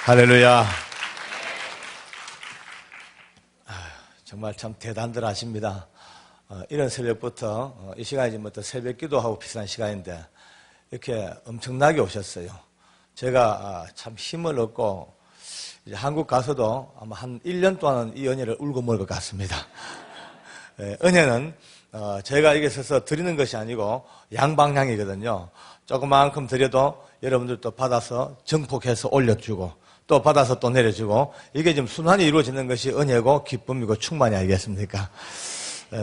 할렐루야. 정말 참 대단들 하십니다. 이런 새벽부터 이 시간이부터 새벽 기도하고 비슷한 시간인데 이렇게 엄청나게 오셨어요. 제가 참 힘을 얻고 이제 한국 가서도 아마 한 1년 동안은 이 은혜를 울고 먹을 것 같습니다. 은혜는 제가 여기 서서 드리는 것이 아니고 양방향이거든요. 조그만큼 드려도 여러분들도 받아서 증폭해서 올려주고 또 받아서 또 내려주고 이게 지금 순환이 이루어지는 것이 은혜고 기쁨이고 충만이 아니겠습니까?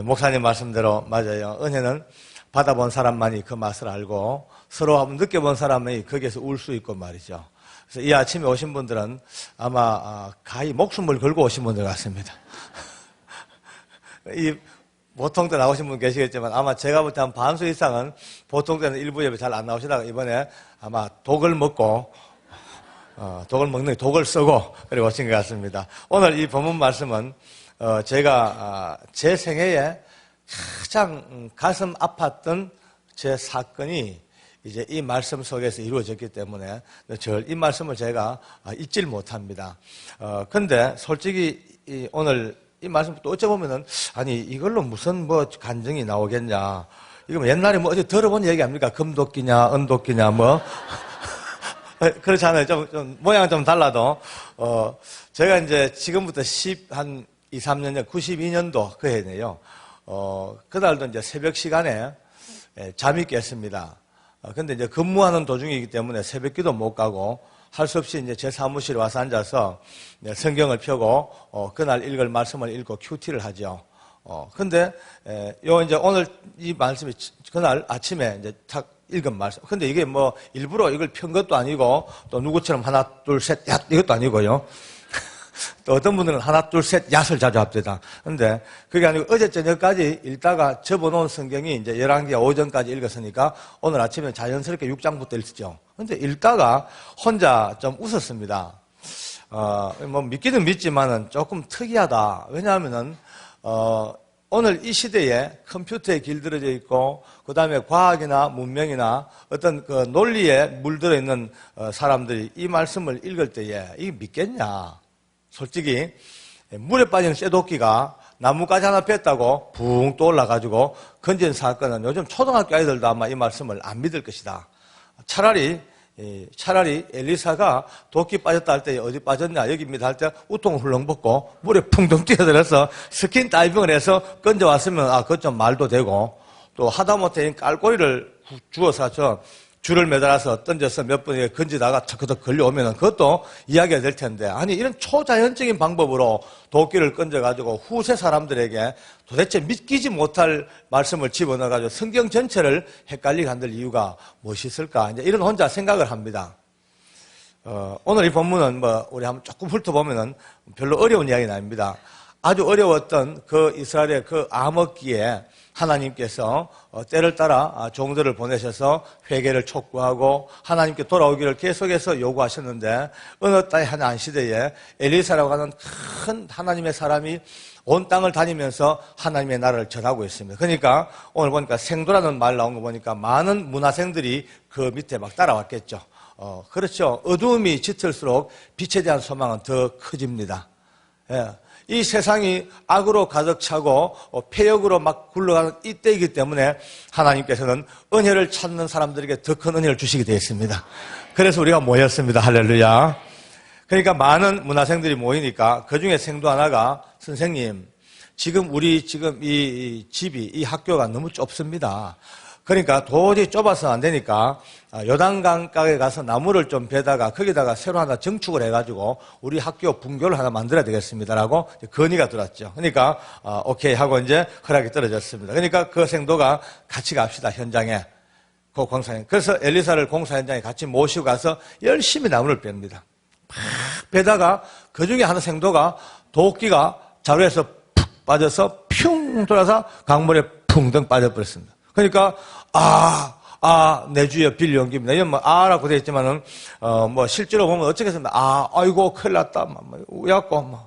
목사님 말씀대로 맞아요. 은혜는 받아본 사람만이 그 맛을 알고 서로 한번 느껴본 사람이 거기에서 울 수 있고 말이죠. 그래서 이 아침에 오신 분들은 아마 가히 목숨을 걸고 오신 분들 같습니다. 이 보통 때 나오신 분 계시겠지만 아마 제가 볼 때 한 반수 이상은 보통 때는 일부 예배 잘 안 나오시다가 이번에 아마 독을 먹고 독을 먹는 독을 쓰고 그리고 오신 것 같습니다. 오늘 이 본문 말씀은 제가 제 생애에 가장 가슴 아팠던 제 사건이 이제 이 말씀 속에서 이루어졌기 때문에 이 말씀을 제가 잊질 못합니다. 근데 솔직히 오늘 이 말씀 또 어쩌보면은 아니 이걸로 무슨 뭐 간증이 나오겠냐. 이거 뭐 옛날에 뭐 어디 들어본 얘기 아닙니까? 금도끼냐 은도끼냐 뭐 그렇잖아요. 좀 모양은 좀 달라도 제가 이제 지금부터 한 2, 3년 전 92년도 그 해네요. 그날도 이제 새벽 시간에 잠이 깼습니다. 근데 이제 근무하는 도중이기 때문에 새벽 기도 못 가고 할 수 없이 이제 제 사무실에 와서 앉아서 성경을 펴고 그날 읽을 말씀을 읽고 큐티를 하죠. 근데 이제 오늘 이 말씀이 그날 아침에 이제 탁 읽은 말씀. 근데 이게 뭐 일부러 이걸 편 것도 아니고 또 누구처럼 하나 둘 셋 얏 이것도 아니고요. 또 어떤 분들은 하나 둘 셋 얏을 자주 합니다. 근데 그게 아니고 어제 저녁까지 읽다가 접어놓은 성경이 이제 11개 오전까지 읽었으니까 오늘 아침에 자연스럽게 6장부터 읽었죠. 근데 읽다가 혼자 좀 웃었습니다. 뭐 믿기는 믿지만은 조금 특이하다. 왜냐하면은 오늘 이 시대에 컴퓨터에 길들여져 있고 그 다음에 과학이나 문명이나 어떤 그 논리에 물들어 있는 사람들이 이 말씀을 읽을 때에 이게 믿겠냐? 솔직히 물에 빠지는 쇠도끼가 나뭇가지 하나 뺐다고 붕 떠올라가지고 건진 사건은 요즘 초등학교 아이들도 아마 이 말씀을 안 믿을 것이다. 차라리 엘리사가 도끼 빠졌다 할 때 어디 빠졌냐 여기입니다 할 때 우통을 훌렁 벗고 물에 풍덩 뛰어들어서 스킨 다이빙을 해서 건져왔으면 그것 좀 말도 되고 또 하다못해 깔꼬리를 주워서 줄을 매달아서 던져서 몇 번에 건지다가 척커덕 걸려오면 그것도 이야기가 될 텐데 아니 이런 초자연적인 방법으로 도끼를 건져가지고 후세 사람들에게 도대체 믿기지 못할 말씀을 집어넣어가지고 성경 전체를 헷갈리게 만들 이유가 무엇이 있을까 이제 이런 혼자 생각을 합니다. 오늘 이 본문은 뭐 우리 한번 조금 훑어보면은 별로 어려운 이야기는 아닙니다. 아주 어려웠던 그 이스라엘의 그 암흑기에 하나님께서 때를 따라 종들을 보내셔서 회개를 촉구하고 하나님께 돌아오기를 계속해서 요구하셨는데 어느 때의 한 시대에 엘리사라고 하는 큰 하나님의 사람이 온 땅을 다니면서 하나님의 나라를 전하고 있습니다. 그러니까 오늘 보니까 생도라는 말 나온 거 보니까 많은 문화생들이 그 밑에 막 따라왔겠죠. 그렇죠. 어두움이 짙을수록 빛에 대한 소망은 더 커집니다. 예. 이 세상이 악으로 가득 차고 폐역으로 막 굴러가는 이때이기 때문에 하나님께서는 은혜를 찾는 사람들에게 더 큰 은혜를 주시게 되어 있습니다. 그래서 우리가 모였습니다. 할렐루야. 그러니까 많은 문화생들이 모이니까 그중에 생도 하나가 선생님 지금 이 집이 이 학교가 너무 좁습니다. 그러니까 도저히 좁아서 안 되니까 요단강가에 가서 나무를 좀 베다가 거기다가 새로 하나 정축을 해가지고 우리 학교 분교를 하나 만들어야 되겠습니다라고 건의가 들었죠. 그러니까 오케이 하고 이제 허락이 떨어졌습니다. 그러니까 그 생도가 같이 갑시다 현장에 그 공사에. 그래서 엘리사를 공사 현장에 같이 모시고 가서 열심히 나무를 뺍니다. 막 베다가 그 중에 하나 생도가 도끼가 자루에서 푹 빠져서 퓨 돌아서 강물에 풍덩 빠져버렸습니다. 그러니까 내 주여 빌려 옮깁니다. 이건 뭐 라고 되어 있지만은 뭐 실제로 보면 어쩌겠습니까? 아이고 큰일 났다. 우야고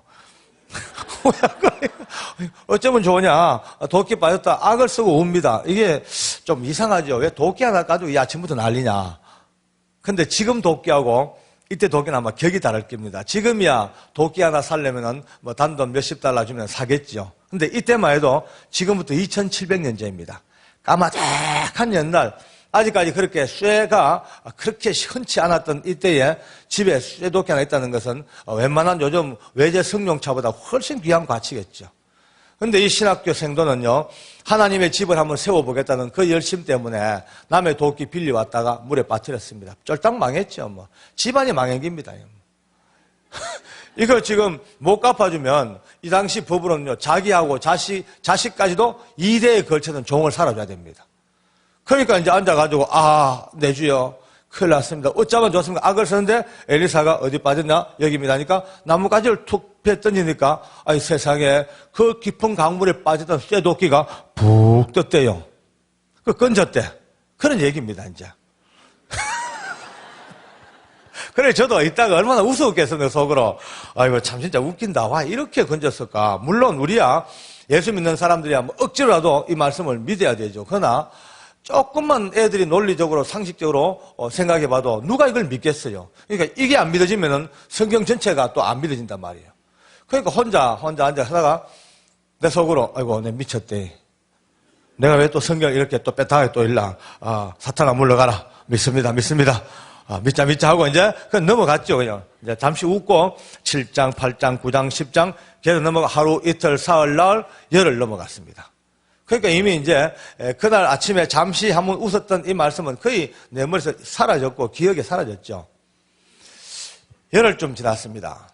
어쩌면 좋으냐? 도끼 빠졌다. 악을 쓰고 옵니다. 이게 좀 이상하죠. 왜 도끼 하나 가지고 이 아침부터 난리냐? 근데 지금 도끼하고 이때 도끼는 아마 격이 다를 겁니다. 지금이야 도끼 하나 살려면은 뭐 단돈 몇십 달러 주면 사겠죠. 근데 이때만 해도 지금부터 2700년 전입니다. 까마득한 옛날, 아직까지 그렇게 쇠가 그렇게 흔치 않았던 이때에 집에 쇠도끼 하나 있다는 것은 웬만한 요즘 외제 승용차보다 훨씬 귀한 가치겠죠. 근데 이 신학교 생도는요, 하나님의 집을 한번 세워보겠다는 그 열심 때문에 남의 도끼 빌려왔다가 물에 빠뜨렸습니다. 쫄딱 망했죠, 뭐. 집안이 망한 겁니다. 이거 지금 못 갚아주면 이 당시 법으로는요, 자기하고 자식까지도 2대에 걸쳐서 종을 살아줘야 됩니다. 그러니까 이제 앉아가지고, 내 주여, 큰일 났습니다. 어쩌면 좋습니까? 악을 쓰는데 엘리사가 어디 빠졌냐? 여기입니다. 하니까 나뭇가지를 툭 패 던지니까, 아이 세상에 그 깊은 강물에 빠졌던 쇠도끼가 푹 떴대요. 그 건졌대. 그런 얘기입니다, 이제. 그래, 저도 이따가 얼마나 우스웠겠어요, 속으로. 아이고, 참 진짜 웃긴다. 와, 이렇게 건졌을까? 물론 우리야, 예수 믿는 사람들이야 뭐 억지로라도 이 말씀을 믿어야 되죠. 그러나 조금만 애들이 논리적으로 상식적으로 생각해봐도 누가 이걸 믿겠어요. 그러니까 이게 안 믿어지면은 성경 전체가 또 안 믿어진단 말이에요. 그러니까 혼자 앉아 하다가 내 속으로 아이고 내 미쳤대. 내가 왜 또 성경 이렇게 또 빼타게 또 일라. 사탄아 물러가라. 믿습니다. 믿자 하고 이제 그냥 넘어갔죠. 그냥 이제 잠시 웃고 7장, 8장, 9장, 10장 계속 넘어가 하루, 이틀, 사흘, 날, 열흘 넘어갔습니다. 그러니까 이미 이제 그날 아침에 잠시 한번 웃었던 이 말씀은 거의 내 머리에서 사라졌고 기억에 사라졌죠. 열흘쯤 지났습니다.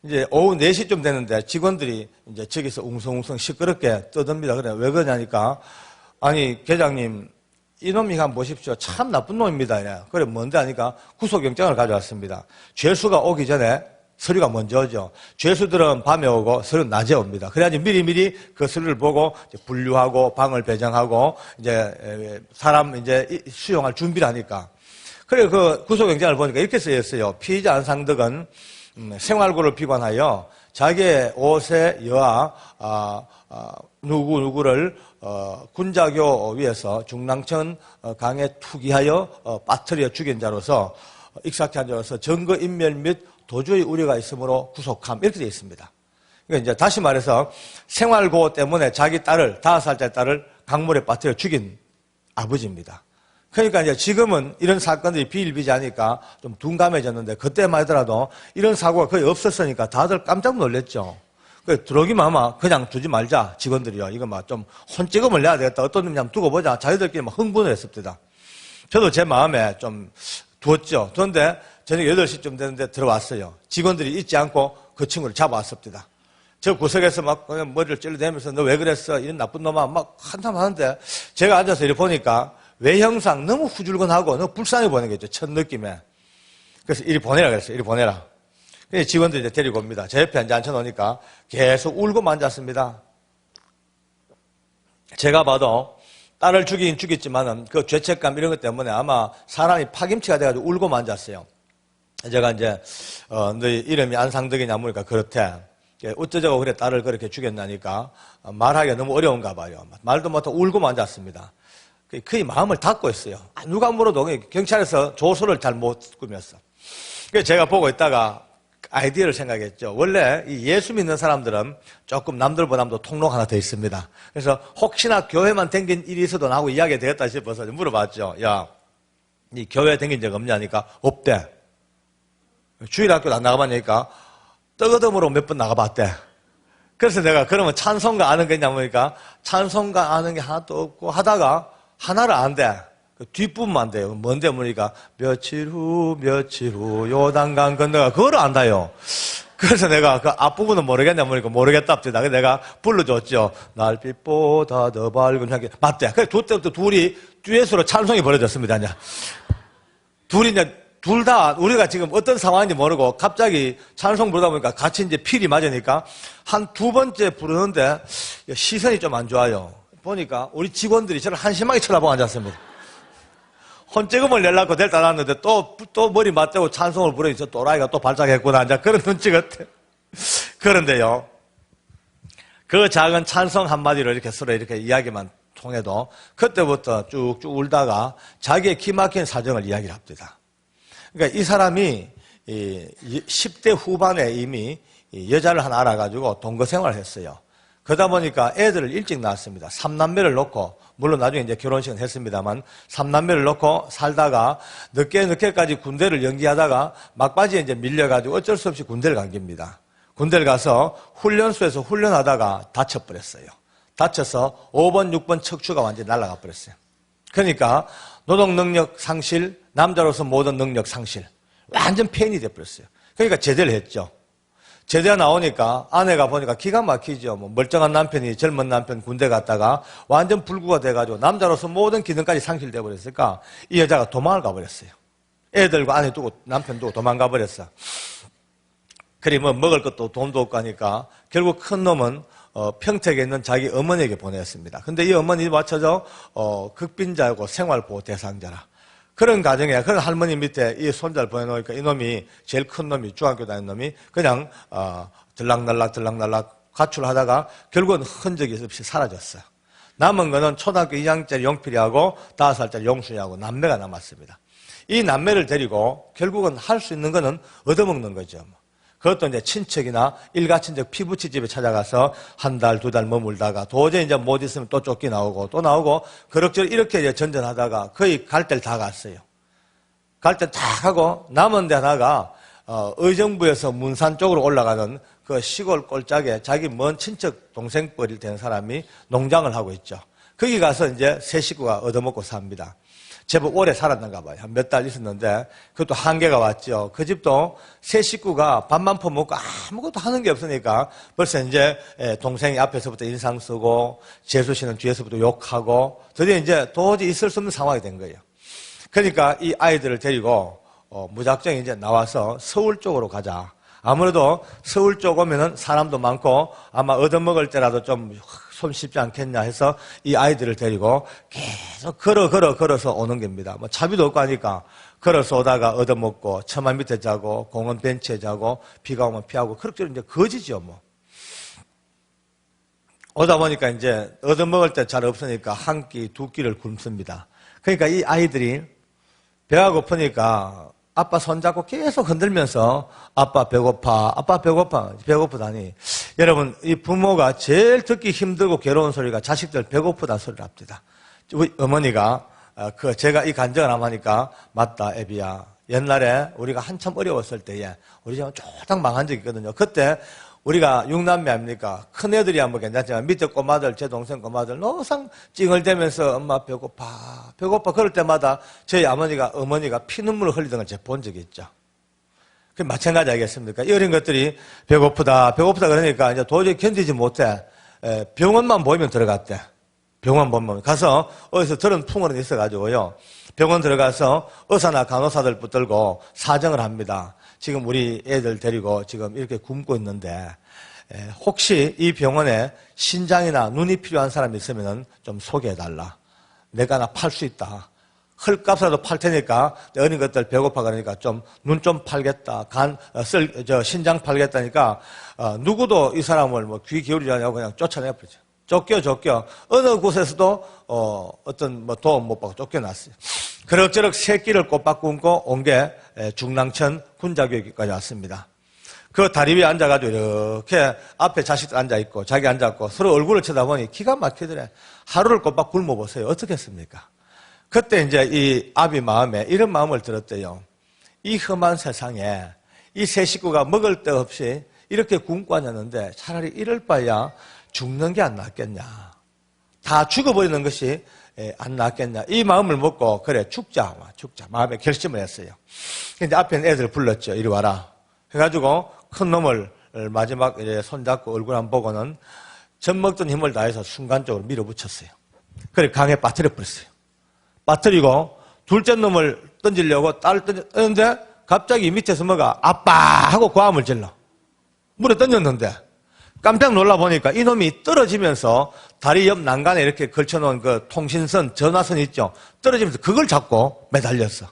이제 오후 4시쯤 됐는데 직원들이 이제 저기서 웅성웅성 시끄럽게 떠듭니다. 그래 왜 그러냐니까 아니 계장님 이놈이 한번 보십시오. 참 나쁜 놈입니다. 그래 뭔데 하니까 구속영장을 가져왔습니다. 죄수가 오기 전에 서류가 먼저 오죠. 죄수들은 밤에 오고 서류는 낮에 옵니다. 그래야지 미리미리 그 서류를 보고 이제 분류하고 방을 배정하고 이제 사람 이제 수용할 준비를 하니까. 그래 그 구속영장을 보니까 이렇게 쓰였어요. 피의자 안상덕은 생활고를 비관하여 자기의 5세 여아 누구를 군자교 위에서 중랑천 강에 투기하여 빠뜨려 죽인 자로서 익사케 한 자로서 증거인멸 및 도주의 우려가 있으므로 구속함 이렇게 되어 있습니다. 그러니까 이제 다시 말해서 생활고 때문에 자기 딸을 5살짜리 딸을 강물에 빠뜨려 죽인 아버지입니다. 그러니까 이제 지금은 이런 사건들이 비일비재하니까 좀 둔감해졌는데 그때만 하더라도 이런 사고가 거의 없었으니까 다들 깜짝 놀랐죠. 들어오기만 하면 그냥 두지 말자 직원들이요. 이거 막 좀 혼찌금을 내야 되겠다. 어떤 놈이 한번 두고 보자. 자기들끼리 막 흥분을 했습니다. 저도 제 마음에 좀 두었죠. 그런데 저녁 8시쯤 되는데 들어왔어요. 직원들이 잊지 않고 그 친구를 잡아왔습니다. 저 구석에서 막 그냥 머리를 찔러대면서 너 왜 그랬어? 이런 나쁜 놈아 막 한참 하는데 제가 앉아서 이렇게 보니까 외형상 너무 후줄근하고 너무 불쌍해 보이는 거죠. 첫 느낌에. 그래서 이리 보내라 그랬어요. 이리 보내라. 그래서 직원들이 이제 데리고 옵니다. 제 옆에 앉혀놓으니까 계속 울고 만졌습니다. 제가 봐도 딸을 죽이긴 죽였지만은 그 죄책감 이런 것 때문에 아마 사람이 파김치가 돼가지고 울고 만졌어요. 제가 이제, 너희 이름이 안상덕이냐 물으니까 그렇대. 어쩌자고 그래 딸을 그렇게 죽였나니까 말하기가 너무 어려운가 봐요. 말도 못하고 울고 만졌습니다. 거의 마음을 닫고 있어요. 누가 물어도 경찰에서 조서를 잘 못 꾸몄어. 그래서 제가 보고 있다가 아이디어를 생각했죠. 원래 이 예수 믿는 사람들은 조금 남들보다도 통로가 하나 더 있습니다. 그래서 혹시나 교회만 댕긴 일이 있어도 나하고 이야기가 되겠다 싶어서 물어봤죠. 야, 이 교회 댕긴 적 없냐니까 없대. 주일학교도 안 나가봤냐니까 떡어덤으로 몇 번 나가봤대. 그래서 내가 그러면 찬송가 아는 게 있냐니까 찬송가 아는 게 하나도 없고 하다가 하나를 안 돼. 그 뒷부분만 돼요. 뭔데 보니까 며칠 후 요단강 건너가 그거를 안다요. 그래서 내가 그 앞부분은 모르겠냐 보니까 모르겠다 합니다. 그래서 내가 불러줬죠. 날빛보다 더 밝은 향기. 맞대. 그래서 그때부터 둘이 듀엣으로 찬송이 벌어졌습니다. 이제. 둘이 이제 둘 다 우리가 지금 어떤 상황인지 모르고 갑자기 찬송 부르다 보니까 같이 이제 필이 맞으니까 한 2번째 부르는데 시선이 좀 안 좋아요. 보니까 우리 직원들이 저를 한심하게 쳐다보고 앉았습니다. 혼재금을 내려고 데리다 놨는데 또 머리 맞대고 찬송을 부르니 저 또라이가 또 발작했구나. 이제 그런 눈치 같아. 그런데요. 그 작은 찬송 한마디로 이렇게 서로 이렇게 이야기만 통해도 그때부터 쭉쭉 울다가 자기의 기막힌 사정을 이야기를 합니다. 그러니까 이 사람이 10대 후반에 이미 여자를 하나 알아가지고 동거 생활을 했어요. 그러다 보니까 애들을 일찍 낳았습니다. 3남매를 놓고, 물론 나중에 이제 결혼식은 했습니다만, 3남매를 놓고 살다가 늦게까지 군대를 연기하다가 막바지에 이제 밀려가지고 어쩔 수 없이 군대를 간 겁니다. 군대를 가서 훈련소에서 훈련하다가 다쳐버렸어요. 다쳐서 5번, 6번 척추가 완전히 날아가 버렸어요. 그러니까 노동 능력 상실, 남자로서 모든 능력 상실, 완전 폐인이 돼버렸어요. 그러니까 제대를 했죠. 제대가 나오니까 아내가 보니까 기가 막히죠. 뭐 멀쩡한 남편이 젊은 남편 군대 갔다가 완전 불구가 돼가지고 남자로서 모든 기능까지 상실돼 버렸으니까 이 여자가 도망을 가버렸어요. 애들과 아내 두고 남편 두고 도망가 버렸어. 그리 뭐 먹을 것도 돈도 없고 하니까 결국 큰 놈은 평택에 있는 자기 어머니에게 보냈습니다. 근데 이 어머니 맞춰서 극빈자고 생활보호 대상자라. 그런 가정에 그런 할머니 밑에 이 손자를 보내놓으니까 이놈이 제일 큰 놈이 중학교 다니는 놈이 그냥 들락날락 가출하다가 결국은 흔적이 없이 사라졌어요. 남은 거는 초등학교 2학년짜리 용필이하고 5살짜리 용순이하고 남매가 남았습니다. 이 남매를 데리고 결국은 할 수 있는 거는 얻어먹는 거죠. 그것도 이제 친척이나 일가친척 피부치 집에 찾아가서 한 달, 2달 머물다가 도저히 이제 못 있으면 또 쫓기 나오고 또 나오고 그럭저럭 이렇게 이제 전전하다가 거의 갈 데를 다 갔어요. 갈 때 다 가고 남은 데 하나가 의정부에서 문산 쪽으로 올라가는 그 시골 꼴짝에 자기 먼 친척 동생뻘이 된 사람이 농장을 하고 있죠. 거기 가서 이제 세 식구가 얻어먹고 삽니다. 제법 오래 살았는가 봐요. 한 몇 달 있었는데 그것도 한계가 왔죠. 그 집도 세 식구가 밥만 퍼먹고 아무것도 하는 게 없으니까 벌써 이제 동생이 앞에서부터 인상 쓰고 재수 씨는 뒤에서부터 욕하고 드디어 이제 도저히 있을 수 없는 상황이 된 거예요. 그러니까 이 아이들을 데리고 무작정 이제 나와서 서울 쪽으로 가자. 아무래도 서울 쪽 오면은 사람도 많고 아마 얻어먹을 때라도 좀 손 쉽지 않겠냐 해서 이 아이들을 데리고 계속 걸어서 오는 겁니다. 뭐 차비도 없고 하니까 걸어서 오다가 얻어먹고 처마 밑에 자고 공원 벤치에 자고 비가 오면 피하고 그렇게 이제 거지죠 뭐. 오다 보니까 이제 얻어먹을 때 잘 없으니까 한 끼, 두 끼를 굶습니다. 그러니까 이 아이들이 배가 고프니까 아빠 손잡고 계속 흔들면서 아빠 배고파, 아빠 배고파, 배고프다니. 여러분, 이 부모가 제일 듣기 힘들고 괴로운 소리가 자식들 배고프다 소리를 합니다. 우리 어머니가 제가 이 간증을 하니까 맞다, 애비야. 옛날에 우리가 한참 어려웠을 때에 우리 집은 쫄딱 망한 적이 있거든요. 그때 우리가 6남매 아닙니까? 큰 애들이야 뭐 괜찮지만 밑에 꼬마들, 제 동생 꼬마들 항상 찡얼대면서 엄마 배고파, 배고파 그럴 때마다 저희 어머니가 피눈물을 흘리던 걸 제가 본 적이 있죠. 그 마찬가지 아니겠습니까? 이 어린 것들이 배고프다 그러니까 이제 도저히 견디지 못해 병원만 보이면 들어갔대. 병원 보면 가서 어디서 들은 풍어는 있어가지고요. 병원 들어가서 의사나 간호사들 붙들고 사정을 합니다. 지금 우리 애들 데리고 지금 이렇게 굶고 있는데 혹시 이 병원에 신장이나 눈이 필요한 사람이 있으면 좀 소개해달라. 내가 하나 팔 수 있다. 헐값이라도 팔 테니까 어린 것들 배고파 그러니까 좀 눈 좀 팔겠다. 신장 팔겠다니까 누구도 이 사람을 뭐 귀 기울이지 않냐고 그냥 쫓아내버리죠. 쫓겨. 어느 곳에서도 어떤 뭐 도움 못 받고 쫓겨났어요. 그럭저럭 새끼를 꼬박 굶고 온 게 중랑천 군자교육까지 왔습니다. 그 다리 위에 앉아가지고 이렇게 앞에 자식들 앉아있고 자기 앉아있고 서로 얼굴을 쳐다보니 기가 막히더래. 하루를 꼬박 굶어보세요. 어떻겠습니까? 그때 이제 이 아비 마음에 이런 마음을 들었대요. 이 험한 세상에 이 세 식구가 먹을 데 없이 이렇게 굶고 앉았는데 차라리 이럴 바야 죽는 게 안 낫겠냐. 다 죽어버리는 것이 안 낫겠냐. 이 마음을 먹고 그래 죽자 마음에 결심을 했어요. 근데 앞에 있는 애들 불렀죠. 이리 와라. 해가지고 큰 놈을 마지막 손잡고 얼굴 안 보고는 젖 먹던 힘을 다해서 순간적으로 밀어붙였어요. 그래 강에 빠뜨려 버렸어요. 빠뜨리고 둘째 놈을 던지려고 딸을 던졌는데 갑자기 밑에서 뭐가 아빠 하고 고함을 질러. 물에 던졌는데 깜짝 놀라 보니까 이놈이 떨어지면서 다리 옆 난간에 이렇게 걸쳐놓은 그 통신선, 전화선 있죠? 떨어지면서 그걸 잡고 매달렸어.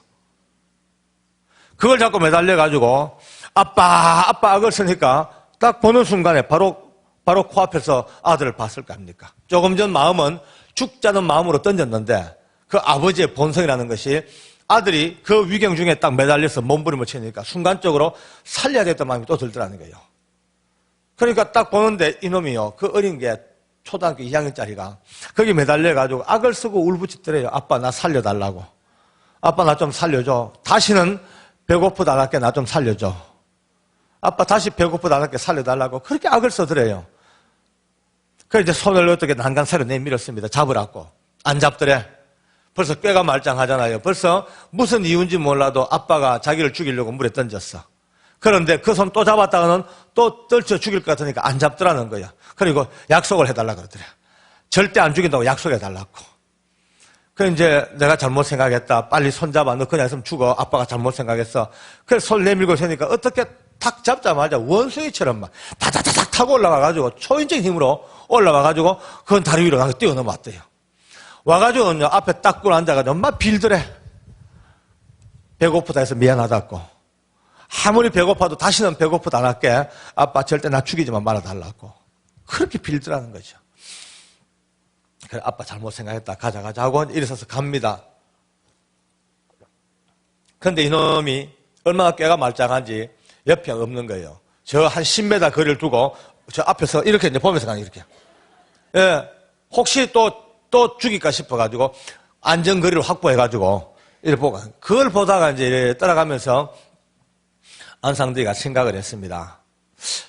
그걸 잡고 매달려가지고 아빠 그걸 쓰니까 딱 보는 순간에 바로 코앞에서 아들을 봤을 거 아닙니까? 조금 전 마음은 죽자는 마음으로 던졌는데 그 아버지의 본성이라는 것이 아들이 그 위경 중에 딱 매달려서 몸부림을 치니까 순간적으로 살려야 됐던 마음이 또 들더라는 거예요. 그러니까 딱 보는데 이놈이요. 그 어린 게 초등학교 2학년짜리가 거기 매달려가지고 악을 쓰고 울부짖더래요. 아빠 나 살려달라고. 아빠 나 좀 살려줘. 다시는 배고프다 안 할게 나 좀 살려줘. 아빠 다시 배고프다 안 할게 살려달라고 그렇게 악을 써더래요. 그래서 이제 손을 어떻게 난간사로 내밀었습니다. 잡으라고. 안 잡더래. 벌써 꾀가 말짱하잖아요. 벌써 무슨 이유인지 몰라도 아빠가 자기를 죽이려고 물에 던졌어. 그런데 그 손 또 잡았다가는 또 떨쳐 죽일 것 같으니까 안 잡더라는 거야. 그리고 약속을 해달라 그러더래. 절대 안 죽인다고 약속해달라고. 그래서 이제 내가 잘못 생각했다. 빨리 손 잡아. 너 그냥 있으면 죽어. 아빠가 잘못 생각했어. 그래서 손 내밀고 있으니까 어떻게 탁 잡자마자 원숭이처럼 막 다다다닥 타고 올라와가지고 초인적인 힘으로 올라와가지고 그건 다리 위로 나가 뛰어넘어왔대요. 와가지고는요 앞에 딱 꿇어 앉아가지고 막 빌더래. 배고프다 해서 미안하다고. 아무리 배고파도 다시는 배고프다 안 할게. 아빠 절대 나 죽이지만 말아달라고. 그렇게 빌더라는 거죠. 그래 아빠 잘못 생각했다. 가자 하고 일어서서 갑니다. 그런데 이놈이 얼마나 꾀가 말짱한지 옆에 없는 거예요. 저 한 10m 거리를 두고 저 앞에서 이렇게 이제 보면서 가는 이렇게. 예. 혹시 또 죽일까 싶어가지고 안전거리를 확보해가지고 이렇게 보고 그걸 보다가 이제 따라가면서 안상들이가 생각을 했습니다.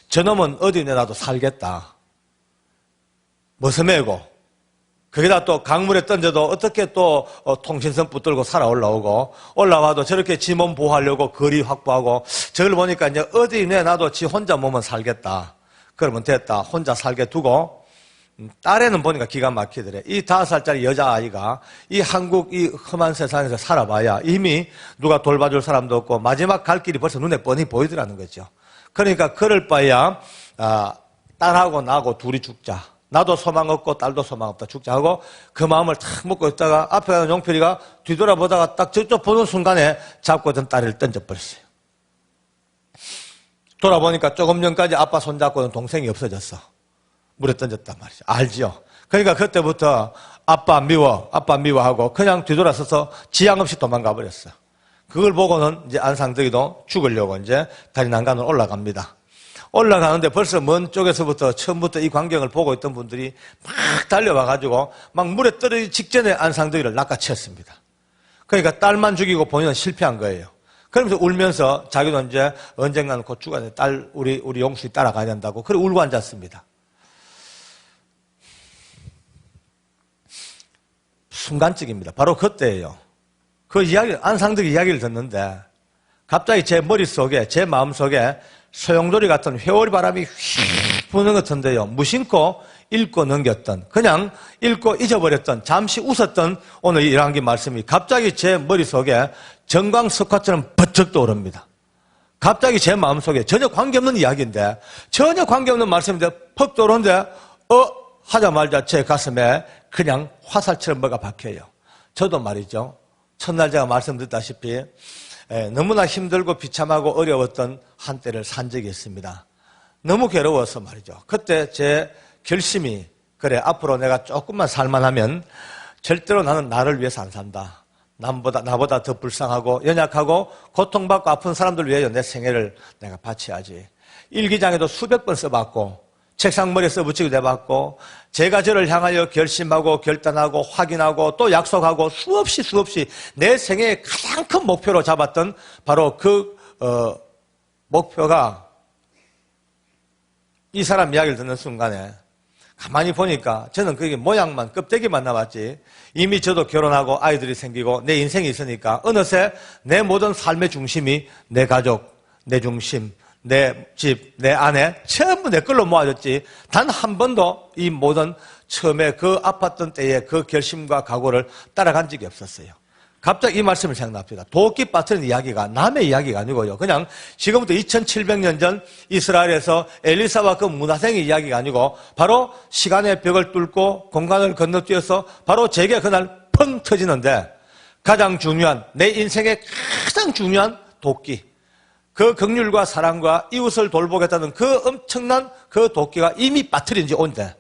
저놈은 어디 내놔도 살겠다. 머슴애고 거기다 또 강물에 던져도 어떻게 또 통신선 붙들고 살아 올라와도 저렇게 지 몸 보호하려고 거리 확보하고 저걸 보니까 이제 어디 내놔도 지 혼자 몸은 살겠다. 그러면 됐다. 혼자 살게 두고 딸애는 보니까 기가 막히더래. 이 5살짜리 여자아이가 이 한국 이 험한 세상에서 살아봐야 이미 누가 돌봐줄 사람도 없고 마지막 갈 길이 벌써 눈에 뻔히 보이더라는 거죠. 그러니까 그럴 바에야 딸하고 나하고 둘이 죽자. 나도 소망 없고 딸도 소망 없다 죽자 하고 그 마음을 탁 먹고 있다가 앞에 가는 용필이가 뒤돌아보다가 딱 저쪽 보는 순간에 잡고 있던 딸을 던져버렸어요. 돌아보니까 조금 전까지 아빠 손잡고 있는 동생이 없어졌어. 물에 던졌단 말이죠. 알지요? 그러니까 그때부터 아빠 미워 하고 그냥 뒤돌아서서 지향 없이 도망가 버렸어. 그걸 보고는 이제 안상덕이도 죽으려고 이제 다리 난간을 올라갑니다. 올라가는데 벌써 먼 쪽에서부터 처음부터 이 광경을 보고 있던 분들이 막 달려와가지고 막 물에 떨어지기 직전에 안상덕이를 낚아채었습니다. 그러니까 딸만 죽이고 본인은 실패한 거예요. 그러면서 울면서 자기도 이제 언젠가는 곧 죽어야 돼. 딸, 우리 용순이 따라가야 된다고. 그래 울고 앉았습니다. 순간적입니다. 바로 그때예요. 그 이야기, 안상덕 이야기를 듣는데 갑자기 제 머릿속에, 제 마음속에 소용돌이 같은 회오리 바람이 휙 부는 것 같은데요. 무심코 읽고 넘겼던, 그냥 읽고 잊어버렸던, 잠시 웃었던 오늘 이 1학기 말씀이 갑자기 제 머릿속에 정광석화처럼 버쩍 떠오릅니다. 갑자기 제 마음속에 전혀 관계없는 이야기인데, 전혀 관계없는 말씀인데 퍽 떠오르는데 하자마자 제 가슴에 그냥 화살처럼 뭐가 박혀요. 저도 말이죠. 첫날 제가 말씀드렸다시피 너무나 힘들고 비참하고 어려웠던 한때를 산 적이 있습니다. 너무 괴로워서 말이죠. 그때 제 결심이 그래 앞으로 내가 조금만 살만하면 절대로 나는 나를 위해서 안 산다. 나보다 더 불쌍하고 연약하고 고통받고 아픈 사람들 위해 내 생애를 내가 바쳐야지. 일기장에도 수백 번 써봤고 책상 머리에 써붙이기도 해봤고 제가 저를 향하여 결심하고 결단하고 확인하고 또 약속하고 수없이 내 생애의 가장 큰 목표로 잡았던 바로 그 목표가 이 사람 이야기를 듣는 순간에 가만히 보니까 저는 그게 모양만 껍데기만 남았지 이미 저도 결혼하고 아이들이 생기고 내 인생이 있으니까 어느새 내 모든 삶의 중심이 내 가족, 내 중심, 내 집, 내 아내 전부 내 걸로 모아졌지 단 한 번도 이 모든 처음에 그 아팠던 때의 그 결심과 각오를 따라간 적이 없었어요. 갑자기 이 말씀을 생각납니다. 도끼 빠뜨린 이야기가 남의 이야기가 아니고요. 그냥 지금부터 2700년 전 이스라엘에서 엘리사와 그 문화생의 이야기가 아니고 바로 시간의 벽을 뚫고 공간을 건너뛰어서 바로 제게 그날 펑 터지는데 가장 중요한 내 인생의 가장 중요한 도끼 그 긍휼과 사랑과 이웃을 돌보겠다는 그 엄청난 그 도끼가 이미 빠뜨린 지 온데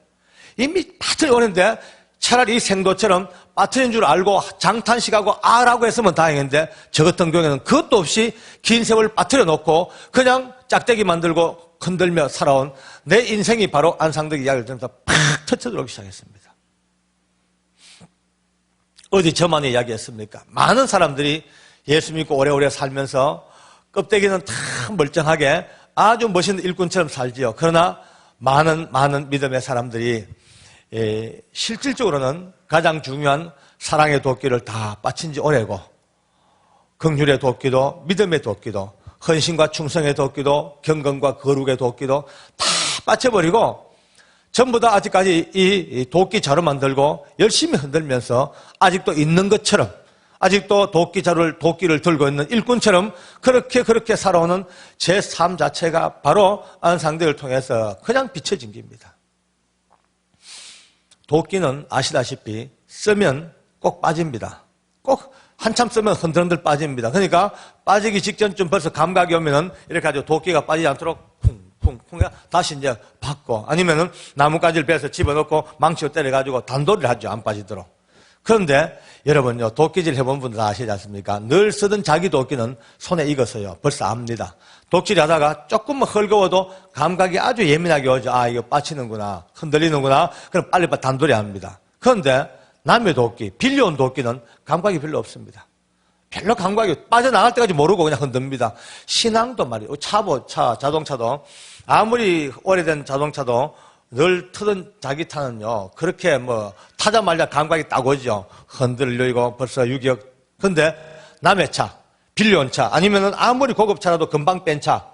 이미 빠뜨려 오는데 차라리 이 생도처럼 빠트린 줄 알고 장탄식하고 아라고 했으면 다행인데 저 같은 경우에는 그것도 없이 긴 세월 빠트려 놓고 그냥 짝대기 만들고 흔들며 살아온 내 인생이 바로 안상덕 이야기를 들으면서 팍 터쳐들어오기 시작했습니다. 어디 저만의 이야기였습니까? 많은 사람들이 예수 믿고 오래오래 살면서 껍데기는 다 멀쩡하게 아주 멋있는 일꾼처럼 살지요. 그러나 많은 믿음의 사람들이 실질적으로는 가장 중요한 사랑의 도끼를 다 빠친 지 오래고 긍휼의 도끼도 믿음의 도끼도 헌신과 충성의 도끼도 경건과 거룩의 도끼도 다 빠쳐버리고 전부 다 아직까지 이 도끼 자루 만들고 열심히 흔들면서 아직도 있는 것처럼 아직도 도끼를 들고 있는 일꾼처럼 그렇게 살아오는 제 삶 자체가 바로 안상덕을 통해서 그냥 비춰진 겁니다. 도끼는 아시다시피 쓰면 꼭 빠집니다. 꼭 한참 쓰면 흔들흔들 빠집니다. 그러니까 빠지기 직전쯤 벌써 감각이 오면은 이렇게 아주 도끼가 빠지지 않도록 쿵쿵쿵 다시 이제 받고 아니면은 나뭇가지를 베서 집어넣고 망치로 때려가지고 단도리를 하죠. 안 빠지도록. 그런데 여러분요, 도끼질 해본 분들 다 아시지 않습니까? 늘 쓰던 자기 도끼는 손에 익어서요. 벌써 압니다. 도끼질 하다가 조금만 헐거워도 감각이 아주 예민하게 오죠. 아, 이거 빠치는구나. 흔들리는구나. 그럼 빨리 단도리 합니다. 그런데 남의 도끼, 빌려온 도끼는 감각이 별로 없습니다. 별로 감각이 빠져나갈 때까지 모르고 그냥 흔듭니다. 신앙도 말이에요. 자동차도 아무리 오래된 자동차도 늘 트던 자기 차는요, 그렇게 타자마자 감각이 딱 오죠. 흔들리고 벌써 유격. 근데 남의 차, 빌려온 차, 아니면은 아무리 고급차라도 금방 뺀 차.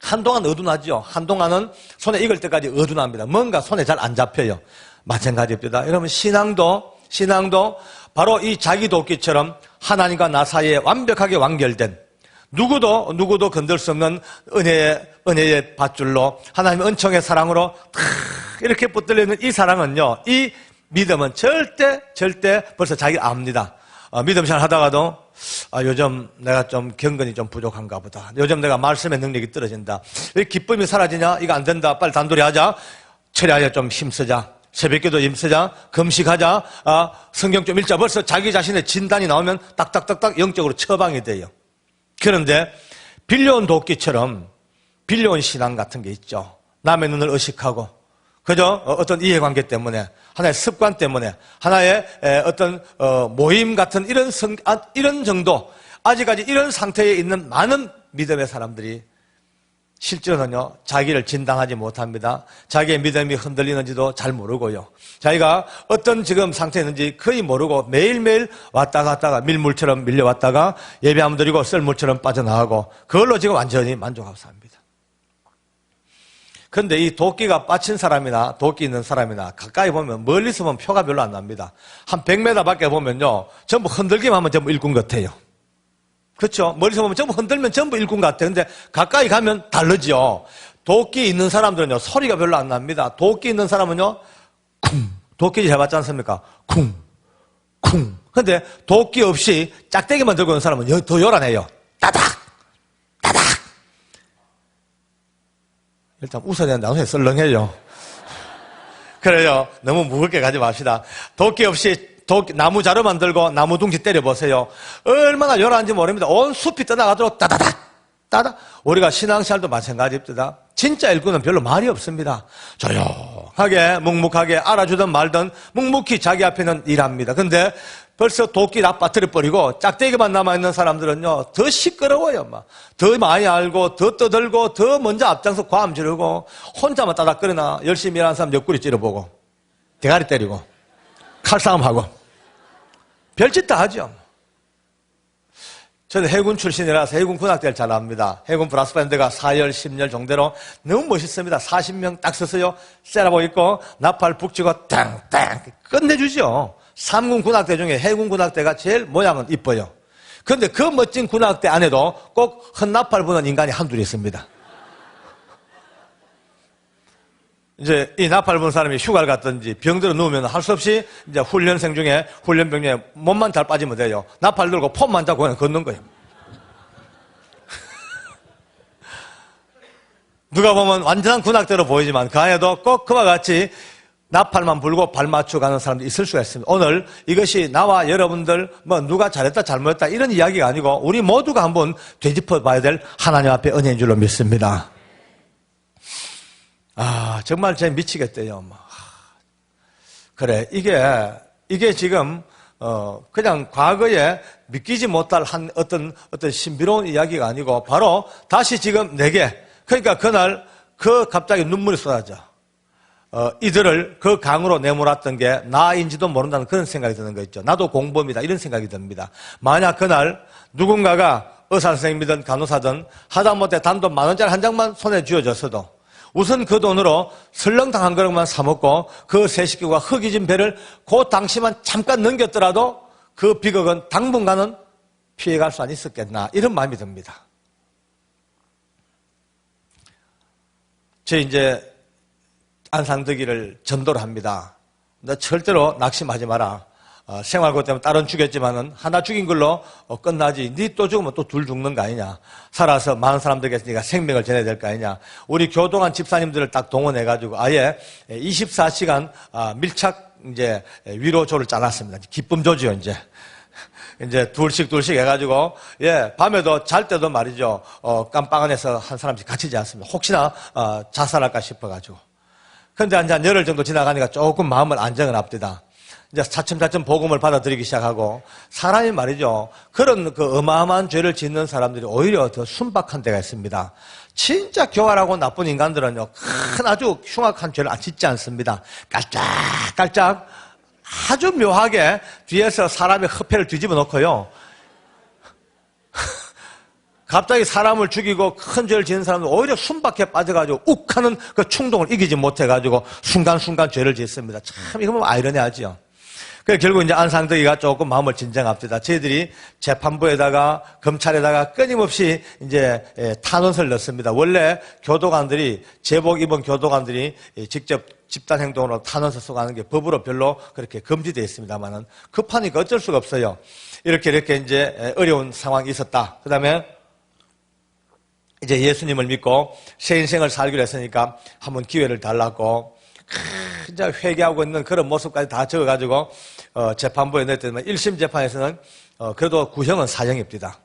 한동안 어둔하죠. 한동안은 손에 익을 때까지 어둔합니다. 뭔가 손에 잘 안 잡혀요. 마찬가지입니다. 여러분, 신앙도 바로 이 자기 도끼처럼 하나님과 나 사이에 완벽하게 완결된 누구도 건들 수 없는 은혜의 밧줄로 하나님의 은총의 사랑으로 이렇게 붙들리는 이 사랑은요, 이 믿음은 절대 벌써 자기가 압니다. 믿음 생활 하다가도 요즘 내가 좀 경건이 좀 부족한가 보다. 요즘 내가 말씀의 능력이 떨어진다. 왜 기쁨이 사라지냐? 이거 안 된다. 빨리 단도리 하자. 철야에 좀 힘쓰자. 새벽기도 힘쓰자. 금식하자. 성경 좀 읽자. 벌써 자기 자신의 진단이 나오면 딱딱딱딱 영적으로 처방이 돼요. 그런데 빌려온 도끼처럼 빌려온 신앙 같은 게 있죠. 남의 눈을 의식하고 그죠? 어떤 이해관계 때문에 하나의 습관 때문에 하나의 어떤 모임 같은 이런 정도 아직까지 이런 상태에 있는 많은 믿음의 사람들이 실제로는요, 자기를 진단하지 못합니다. 자기의 믿음이 흔들리는지도 잘 모르고요. 자기가 어떤 지금 상태에 있는지 거의 모르고 매일매일 왔다 갔다가 밀물처럼 밀려왔다가 예배 안 드리고 썰물처럼 빠져나가고 그걸로 지금 완전히 만족하고 삽니다. 그런데 이 도끼가 빠친 사람이나 도끼 있는 사람이나 가까이 보면 멀리서 보면 표가 별로 안 납니다. 한 100m 밖에 보면요, 전부 흔들기만 하면 전부 일꾼 같아요. 그렇죠? 멀리서 보면 전부 흔들면 전부 일꾼 같아요. 근데 가까이 가면 다르죠. 도끼 있는 사람들은요, 소리가 별로 안 납니다. 도끼 있는 사람은요, 쿵. 도끼질 해봤지 않습니까? 쿵. 쿵. 근데 도끼 없이 짝대기만 들고 있는 사람은 더 요란해요. 따닥. 따닥. 일단 웃어야 되는데, 나중에 썰렁해요. 그래요. 너무 무겁게 가지 맙시다. 도끼 없이 나무 자루 만들고 나무 둥지 때려보세요. 얼마나 요란한지 모릅니다. 온 숲이 떠나가도록 따다닥 따다. 우리가 신앙생활도 마찬가지입니다. 진짜 일꾼은 별로 말이 없습니다. 조용하게 묵묵하게 알아주든 말든 묵묵히 자기 앞에는 일합니다. 근데 벌써 도끼 다 빠뜨려버리고 짝대기만 남아있는 사람들은요, 더 시끄러워요. 더 많이 알고 더 떠들고 더 먼저 앞장서 과음 지르고 혼자만 따닥거리나 열심히 일하는 사람 옆구리 찌르보고 대가리 때리고 칼싸움하고 별짓 다 하죠. 저는 해군 출신이라서 해군 군악대를 잘 압니다. 해군 브라스밴드가 4열, 10열 정대로 너무 멋있습니다. 40명 딱 서서요, 쎄라고 있고 나팔 북치고 땅땅 끝내주죠. 3군 군악대 중에 해군 군악대가 제일 모양은 이뻐요. 그런데 그 멋진 군악대 안에도 꼭 헛나팔 부는 인간이 한둘이 있습니다. 이제 이 나팔 부는 사람이 휴가를 갔든지 병들어 누우면 할 수 없이 이제 훈련생 중에 훈련병 중에 몸만 잘 빠지면 돼요. 나팔 들고 폼만 잡고 그냥 걷는 거예요. 누가 보면 완전한 군악대로 보이지만 그 안에도 꼭 그와 같이 나팔만 불고 발 맞추고 가는 사람도 있을 수가 있습니다. 오늘 이것이 나와 여러분들 뭐 누가 잘했다 잘못했다 이런 이야기가 아니고 우리 모두가 한번 되짚어 봐야 될 하나님 앞에 은혜인 줄로 믿습니다. 아, 정말 제 미치겠대요. 그래, 이게 지금, 그냥 과거에 믿기지 못할 어떤 신비로운 이야기가 아니고, 바로 다시 지금 내게, 그러니까 그날 갑자기 눈물이 쏟아져. 이들을 그 강으로 내몰았던 게 나인지도 모른다는 그런 생각이 드는 거 있죠. 나도 공범이다. 이런 생각이 듭니다. 만약 그날 누군가가 의사선생님이든 간호사든 하다못해 단돈 10,000원짜리 한 장만 손에 쥐어줬어도 우선 그 돈으로 설렁탕 한 그릇만 사먹고 그 세 식구가 흙이진 배를 그 당시만 잠깐 넘겼더라도 그 비극은 당분간은 피해갈 수 안 있었겠나 이런 마음이 듭니다. 저 이제 안상덕이를 전도를 합니다. 너 절대로 낙심하지 마라. 생활고 때문에 딸은 죽였지만은 하나 죽인 걸로 끝나지. 니 또 죽으면 또 둘 죽는 거 아니냐. 살아서 많은 사람들에게 네가 생명을 전해야 될 거 아니냐. 우리 교동한 집사님들을 딱 동원해가지고 아예 24시간 밀착 이제 위로조를 짜놨습니다. 기쁨 조지요 이제. 이제 둘씩 해가지고, 예, 밤에도 잘 때도 말이죠. 깜빵 안에서 한 사람씩 갇히지 않습니다. 혹시나, 자살할까 싶어가지고. 근데 한 열흘 정도 지나가니까 조금 마음을 안정을 합니다. 이제 차츰차츰 복음을 받아들이기 시작하고, 사람이 말이죠. 그런 그 어마어마한 죄를 짓는 사람들이 오히려 더 순박한 데가 있습니다. 진짜 교활하고 나쁜 인간들은요, 큰 아주 흉악한 죄를 안 짓지 않습니다. 깔짝깔짝, 아주 묘하게 뒤에서 사람의 허패를 뒤집어 놓고요. 갑자기 사람을 죽이고 큰 죄를 지은 사람은 오히려 순박해 빠져가지고 욱 하는 그 충동을 이기지 못해가지고 순간순간 죄를 짓습니다. 참 이거 뭐 아이러니하지요. 그래서 결국 이제 안상덕이가 조금 마음을 진정합니다. 저희들이 재판부에다가 검찰에다가 끊임없이 이제 탄원서를 넣습니다. 원래 교도관들이 제복 입은 교도관들이 직접 집단 행동으로 탄원서 쓰고 하는 게 법으로 별로 그렇게 금지되어 있습니다만은 급하니까 어쩔 수가 없어요. 이렇게 이제 어려운 상황이 있었다. 그다음에 이제 예수님을 믿고 새 인생을 살기로 했으니까 한번 기회를 달라고 이제 회개하고 있는 그런 모습까지 다 적어가지고 재판부에 냈더니 1심 재판에서는 그래도 구형은 사형입니다.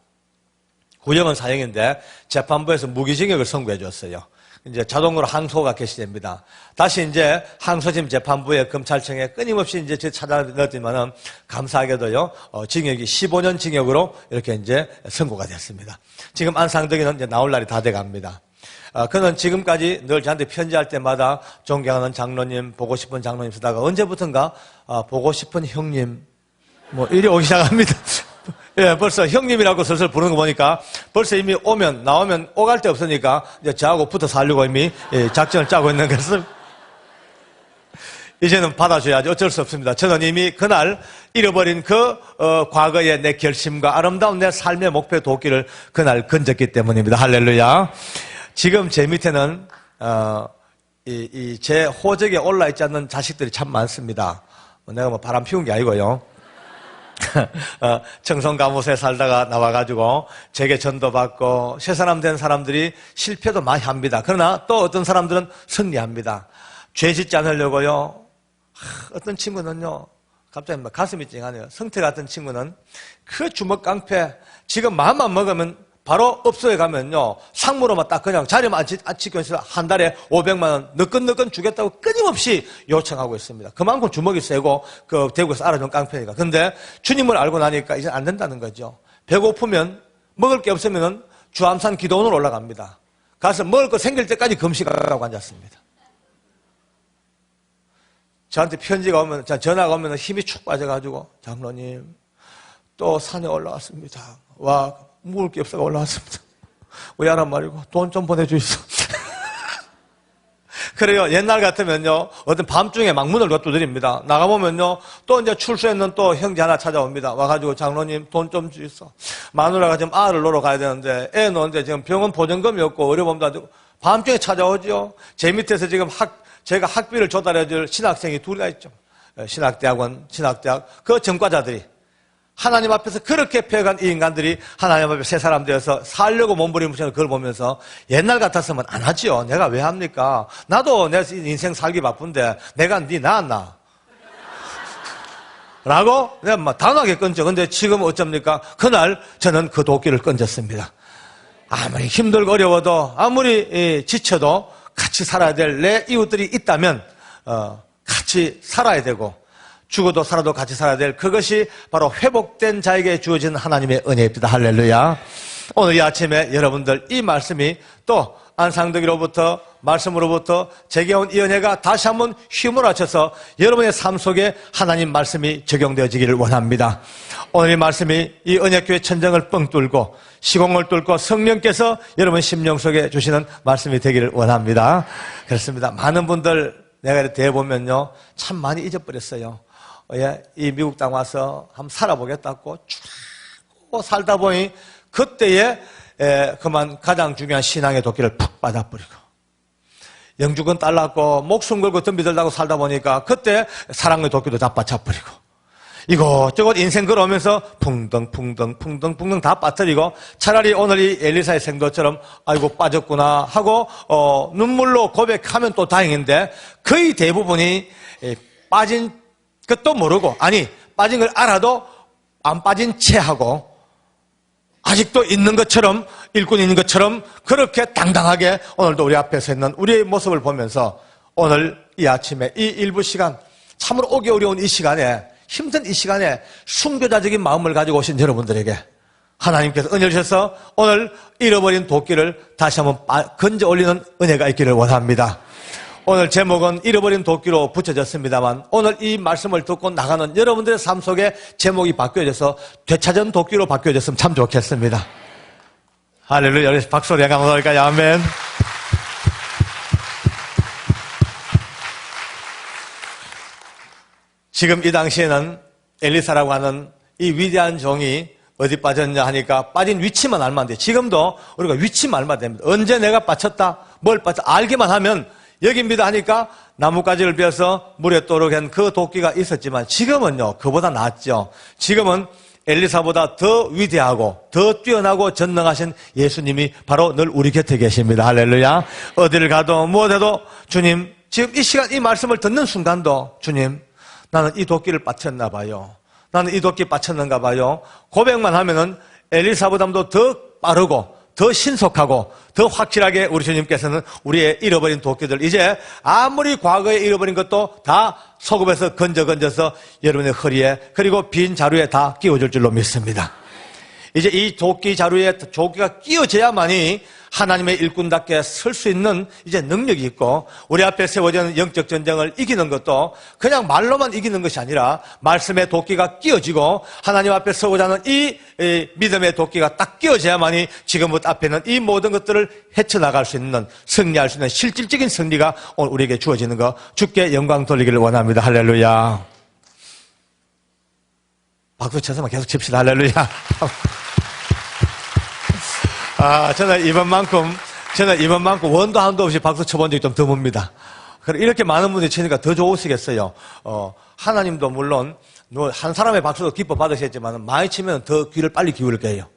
구형은 사형인데 재판부에서 무기징역을 선고해 줬어요. 이제 자동으로 항소가 개시됩니다. 다시 이제 항소심 재판부에 검찰청에 끊임없이 이제 찾아 넣었지만은 감사하게도요, 징역이 15년 징역으로 이렇게 이제 선고가 됐습니다. 지금 안상덕이는 이제 나올 날이 다 돼 갑니다. 그는 지금까지 늘 저한테 편지할 때마다 존경하는 장로님, 보고 싶은 장로님 쓰다가 언제부턴가 보고 싶은 형님, 뭐 이리 오기 시작합니다. 예, 벌써 형님이라고 슬슬 부르는 거 보니까 벌써 이미 나오면 오갈 데 없으니까 이제 저하고 붙어 살려고 이미 작전을 짜고 있는 것을 이제는 받아줘야지 어쩔 수 없습니다. 저는 이미 그날 잃어버린 과거의 내 결심과 아름다운 내 삶의 목표 도끼를 그날 건졌기 때문입니다. 할렐루야. 지금 제 밑에는, 제 호적에 올라있지 않는 자식들이 참 많습니다. 내가 뭐 바람 피운 게 아니고요. 청송가무소에 살다가 나와가지고 제게 전도받고 새 사람 된 사람들이 실패도 많이 합니다. 그러나 또 어떤 사람들은 승리합니다. 죄 짓지 않으려고요. 어떤 친구는요, 갑자기 막 가슴이 찡하네요. 성태 같은 친구는 그 주먹 깡패 지금 마음만 먹으면 바로 업소에 가면요, 상무로만 딱 그냥 자리만 안 지키고 있어서 한 달에 500만 원 느끈느끈 주겠다고 끊임없이 요청하고 있습니다. 그만큼 주먹이 세고 그 대구에서 알아준 깡패니까. 근데 주님을 알고 나니까 이제 안 된다는 거죠. 배고프면 먹을 게 없으면 주암산 기도원으로 올라갑니다. 가서 먹을 거 생길 때까지 금식하고 앉았습니다. 저한테 편지가 오면, 전화가 오면 힘이 축 빠져가지고, 장로님, 또 산에 올라왔습니다. 와, 먹을 게 없어가 올라왔습니다. 왜 하란 말이고, 돈 좀 보내주이소. 그래요. 옛날 같으면요, 어떤 밤중에 막 문을 두드립니다. 나가보면요, 또 이제 출소했는 또 형제 하나 찾아옵니다. 와가지고, 장로님, 돈 좀 주이소. 마누라가 지금 아를 놓으러 가야 되는데, 애 놓는데 지금 병원 보증금이 없고, 어려움도 안 되고, 밤중에 찾아오죠. 제 밑에서 지금 제가 학비를 조달해줄 신학생이 둘이나 있죠. 신학대학원, 신학대학, 그 전과자들이. 하나님 앞에서 그렇게 패간 이 인간들이 하나님 앞에 새 사람 되어서 살려고 몸부림치는 그걸 보면서 옛날 같았으면 안 하지요. 내가 왜 합니까? 나도 내 인생 살기 바쁜데 내가 니 나았나? 라고 내가 막 단호하게 끊죠. 근데 지금 어쩝니까? 그날 저는 그 도끼를 끊었습니다. 아무리 힘들고 어려워도 아무리 지쳐도 같이 살아야 될 내 이웃들이 있다면 같이 살아야 되고 죽어도 살아도 같이 살아야 될 그것이 바로 회복된 자에게 주어진 하나님의 은혜입니다. 할렐루야. 오늘 이 아침에 여러분들 이 말씀이 또 안상덕이로부터 말씀으로부터 제게 온 이 은혜가 다시 한번 휘몰아쳐서 여러분의 삶 속에 하나님 말씀이 적용되어지기를 원합니다. 오늘 이 말씀이 이 언약교회 천정을 뻥 뚫고 시공을 뚫고 성령께서 여러분 심령 속에 주시는 말씀이 되기를 원합니다. 그렇습니다. 많은 분들 내가 이렇게 대해보면요 참 많이 잊어버렸어요. 이 미국 땅 와서 한번 살아보겠다고 쭉 살다 보니 그때에 그만 가장 중요한 신앙의 도끼를 푹 빠져버리고 영주권 딸랐고 목숨 걸고 덤비들다고 살다 보니까 그때 사랑의 도끼도 다 빠져버리고 이것저것 인생 걸어오면서 풍덩 다 빠뜨리고 차라리 오늘 이 엘리사의 생도처럼 아이고 빠졌구나 하고 눈물로 고백하면 또 다행인데 거의 대부분이 빠진 것도 모르고 아니 빠진 걸 알아도 안 빠진 채 하고 아직도 있는 것처럼 일꾼 있는 것처럼 그렇게 당당하게 오늘도 우리 앞에 서 있는 우리의 모습을 보면서 오늘 이 아침에 이 일부 시간 참으로 오기 어려운 이 시간에 힘든 이 시간에 순교자적인 마음을 가지고 오신 여러분들에게 하나님께서 은혜를 주셔서 오늘 잃어버린 도끼를 다시 한번 건져 올리는 은혜가 있기를 원합니다. 오늘 제목은 잃어버린 도끼로 붙여졌습니다만 오늘 이 말씀을 듣고 나가는 여러분들의 삶 속에 제목이 바뀌어져서 되찾은 도끼로 바뀌어졌으면 참 좋겠습니다. 할렐루야. 박수로 한번 할까요? 아멘. 지금 이 당시에는 엘리사라고 하는 이 위대한 종이 어디 빠졌냐 하니까 빠진 위치만 알면 돼. 지금도 우리가 위치만 알면 됩니다. 언제 내가 빠졌다, 뭘 빠졌다 알기만 하면 여기입니다 하니까 나뭇가지를 베어서 물에 떠오르게 그 도끼가 있었지만 지금은요 그보다 낫죠. 지금은 엘리사보다 더 위대하고 더 뛰어나고 전능하신 예수님이 바로 늘 우리 곁에 계십니다. 할렐루야. 어디를 가도 무엇해도 주님 지금 이 시간 이 말씀을 듣는 순간도 주님 나는 이 도끼를 빠쳤나 봐요. 나는 이 도끼 빠쳤는가 봐요. 고백만 하면은 엘리사보다도 더 빠르고 더 신속하고 더 확실하게 우리 주님께서는 우리의 잃어버린 도끼들 이제 아무리 과거에 잃어버린 것도 다 소급해서 건져서 여러분의 허리에 그리고 빈 자루에 다 끼워줄 줄로 믿습니다. 이제 이 도끼 자루에 도끼가 끼워져야만이 하나님의 일꾼답게 설 수 있는 이제 능력이 있고 우리 앞에 세워지는 영적 전쟁을 이기는 것도 그냥 말로만 이기는 것이 아니라 말씀의 도끼가 끼워지고 하나님 앞에 서고자 하는 이 믿음의 도끼가 딱 끼워져야만이 지금부터 앞에 있는 이 모든 것들을 헤쳐나갈 수 있는 승리할 수 있는 실질적인 승리가 오늘 우리에게 주어지는 거 주께 영광 돌리기를 원합니다. 할렐루야. 박수 쳐서만 계속 칩시다. 할렐루야. 저는 이번만큼 원도 한도 없이 박수 쳐본 적이 좀 드뭅니다. 이렇게 많은 분들이 치니까 더 좋으시겠어요. 하나님도 물론 한 사람의 박수도 기뻐 받으셨지만 많이 치면 더 귀를 빨리 기울일 거예요.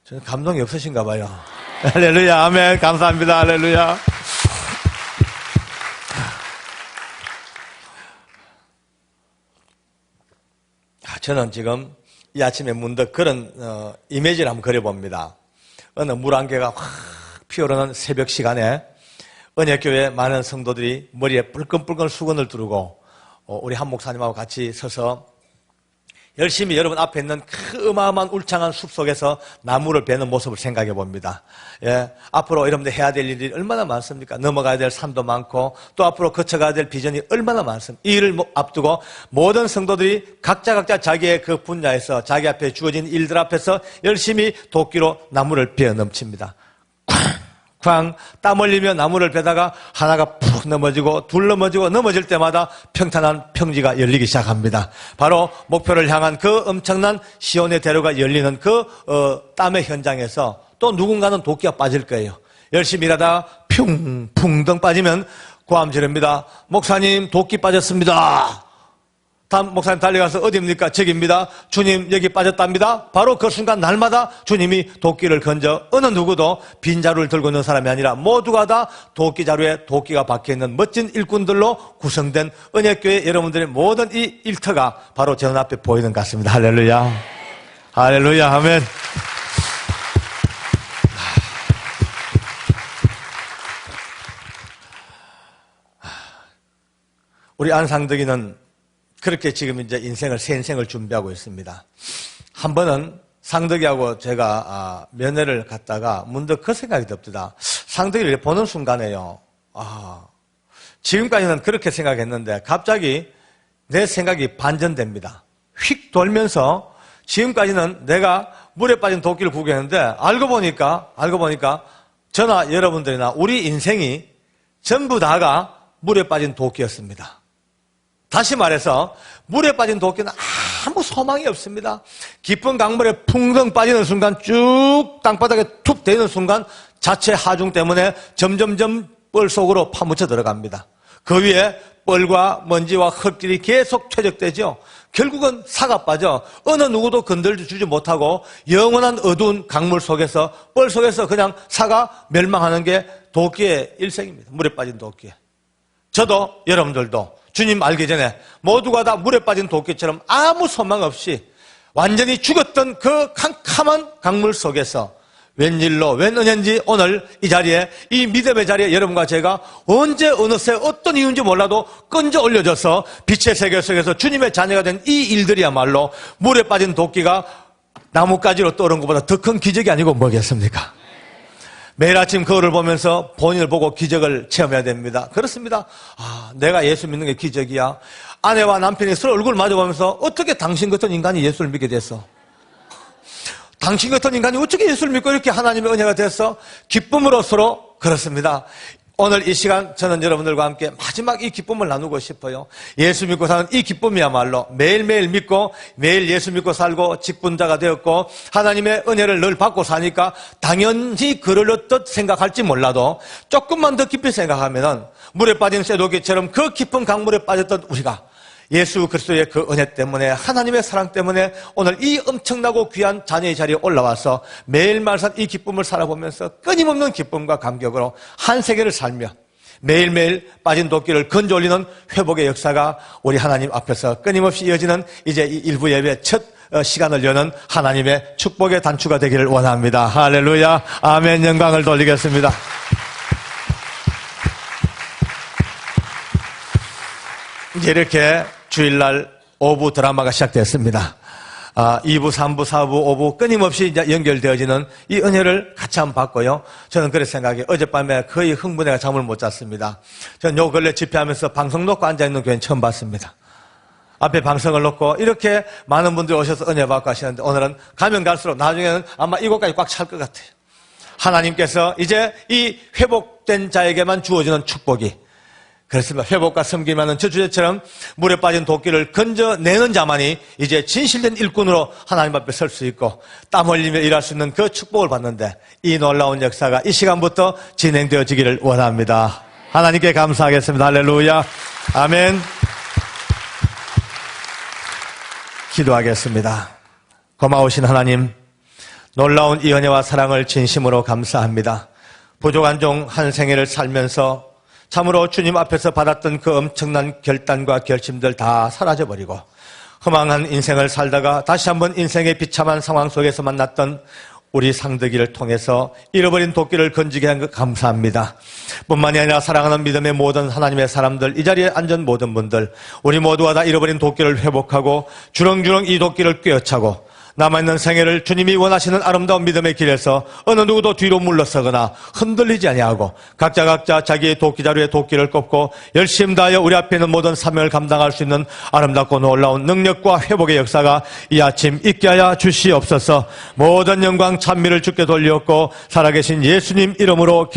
저는 감동이 없으신가 봐요. 할렐루야. 아멘. 감사합니다. 할렐루야. 저는 지금 이 아침에 문득 그런 이미지를 한번 그려봅니다. 어느 물 한 개가 확 피어오르는 새벽 시간에 언약교회 많은 성도들이 머리에 뿔끈뿔끈 수건을 두르고 우리 한 목사님하고 같이 서서 열심히 여러분 앞에 있는 그 어마어마한 울창한 숲 속에서 나무를 베는 모습을 생각해 봅니다. 예, 앞으로 여러분들 해야 될 일이 얼마나 많습니까? 넘어가야 될 산도 많고 또 앞으로 거쳐가야 될 비전이 얼마나 많습니까? 이 일을 앞두고 모든 성도들이 각자 자기의 그 분야에서 자기 앞에 주어진 일들 앞에서 열심히 도끼로 나무를 베어 넘칩니다. 쾅 땀 흘리며 나무를 베다가 하나가 푹 넘어지고 둘 넘어질 때마다 평탄한 평지가 열리기 시작합니다. 바로 목표를 향한 그 엄청난 시온의 대로가 열리는 그 땀의 현장에서 또 누군가는 도끼가 빠질 거예요. 열심히 일하다가 풍덩 빠지면 고함 지릅니다. 목사님 도끼 빠졌습니다. 다음 목사님 달려가서 어디입니까? 저기입니다. 주님 여기 빠졌답니다. 바로 그 순간 날마다 주님이 도끼를 건져 어느 누구도 빈자루를 들고 있는 사람이 아니라 모두가 다 도끼 자루에 도끼가 박혀있는 멋진 일꾼들로 구성된 은혜교회 여러분들의 모든 이 일터가 바로 제 눈앞에 보이는 것 같습니다. 할렐루야. 할렐루야. 아멘. 우리 안상덕이는 그렇게 지금 이제 새 인생을 준비하고 있습니다. 한 번은 상덕이하고 제가 면회를 갔다가 문득 그 생각이 듭니다. 상덕이를 보는 순간에요. 지금까지는 그렇게 생각했는데 갑자기 내 생각이 반전됩니다. 휙 돌면서 지금까지는 내가 물에 빠진 도끼를 구경했는데 알고 보니까 저나 여러분들이나 우리 인생이 전부 다가 물에 빠진 도끼였습니다. 다시 말해서 물에 빠진 도끼는 아무 소망이 없습니다. 깊은 강물에 풍덩 빠지는 순간 쭉 땅바닥에 툭 대는 순간 자체 하중 때문에 점점점 뻘 속으로 파묻혀 들어갑니다. 그 위에 뻘과 먼지와 흙들이 계속 퇴적되죠. 결국은 사가 빠져 어느 누구도 건들주지 못하고 영원한 어두운 강물 속에서 뻘 속에서 그냥 사가 멸망하는 게 도끼의 일생입니다. 물에 빠진 도끼. 저도 여러분들도 주님 알기 전에 모두가 다 물에 빠진 도끼처럼 아무 소망 없이 완전히 죽었던 그 캄캄한 강물 속에서 웬일로 웬 은혜인지 오늘 이 자리에 이 믿음의 자리에 여러분과 제가 언제 어느새 어떤 이유인지 몰라도 건져 올려져서 빛의 세계 속에서 주님의 자녀가 된 이 일들이야말로 물에 빠진 도끼가 나뭇가지로 떠오른 것보다 더 큰 기적이 아니고 뭐겠습니까? 매일 아침 거울을 보면서 본인을 보고 기적을 체험해야 됩니다. 그렇습니다. 내가 예수 믿는 게 기적이야. 아내와 남편이 서로 얼굴 마주보면서 어떻게 당신 같은 인간이 예수를 믿게 됐어? 당신 같은 인간이 어떻게 예수를 믿고 이렇게 하나님의 은혜가 됐어? 기쁨으로 서로 그렇습니다. 오늘 이 시간 저는 여러분들과 함께 마지막 이 기쁨을 나누고 싶어요. 예수 믿고 사는 이 기쁨이야말로 매일매일 믿고 매일 예수 믿고 살고 직분자가 되었고 하나님의 은혜를 늘 받고 사니까 당연히 그럴듯 생각할지 몰라도 조금만 더 깊이 생각하면은 물에 빠진 쇠도끼처럼 그 깊은 강물에 빠졌던 우리가 예수 그리스도의 그 은혜 때문에 하나님의 사랑 때문에 오늘 이 엄청나고 귀한 자녀의 자리에 올라와서 매일말산 이 기쁨을 살아보면서 끊임없는 기쁨과 감격으로 한 세계를 살며 매일매일 빠진 도끼를 건져 올리는 회복의 역사가 우리 하나님 앞에서 끊임없이 이어지는 이제 이 일부 예배 첫 시간을 여는 하나님의 축복의 단추가 되기를 원합니다. 할렐루야. 아멘. 영광을 돌리겠습니다. 이제 이렇게 주일날 오부 드라마가 시작됐습니다. 2부, 3부, 4부, 5부 끊임없이 이제 연결되어지는 이 은혜를 같이 한번 봤고요. 저는 그렇게 생각해요. 어젯밤에 거의 흥분해가 잠을 못 잤습니다. 저는 요 근래 집회하면서 방송 놓고 앉아있는 교회는 처음 봤습니다. 앞에 방송을 놓고 이렇게 많은 분들이 오셔서 은혜 받고 하시는데 오늘은 가면 갈수록 나중에는 아마 이곳까지 꽉 찰 것 같아요. 하나님께서 이제 이 회복된 자에게만 주어지는 축복이 그렇습니다. 회복과 섬김하는 저 주제처럼 물에 빠진 도끼를 건져내는 자만이 이제 진실된 일꾼으로 하나님 앞에 설 수 있고 땀 흘리며 일할 수 있는 그 축복을 받는데 이 놀라운 역사가 이 시간부터 진행되어지기를 원합니다. 하나님께 감사하겠습니다. 할렐루야. 아멘. 기도하겠습니다. 고마우신 하나님, 놀라운 이 은혜와 사랑을 진심으로 감사합니다. 부족한 종 한 생애를 살면서 참으로 주님 앞에서 받았던 그 엄청난 결단과 결심들 다 사라져버리고 허망한 인생을 살다가 다시 한번 인생의 비참한 상황 속에서 만났던 우리 상덕이를 통해서 잃어버린 도끼를 건지게 한 것 감사합니다. 뿐만이 아니라 사랑하는 믿음의 모든 하나님의 사람들, 이 자리에 앉은 모든 분들, 우리 모두가 다 잃어버린 도끼를 회복하고 주렁주렁 이 도끼를 꿰어차고 남아있는 생애를 주님이 원하시는 아름다운 믿음의 길에서 어느 누구도 뒤로 물러서거나 흔들리지 아니하고 각자 자기의 도끼자루에 도끼를 꼽고 열심히 다하여 우리 앞에 있는 모든 사명을 감당할 수 있는 아름답고 놀라운 능력과 회복의 역사가 이 아침 있게 하여 주시옵소서. 모든 영광 찬미를 주께 돌리었고 살아계신 예수님 이름으로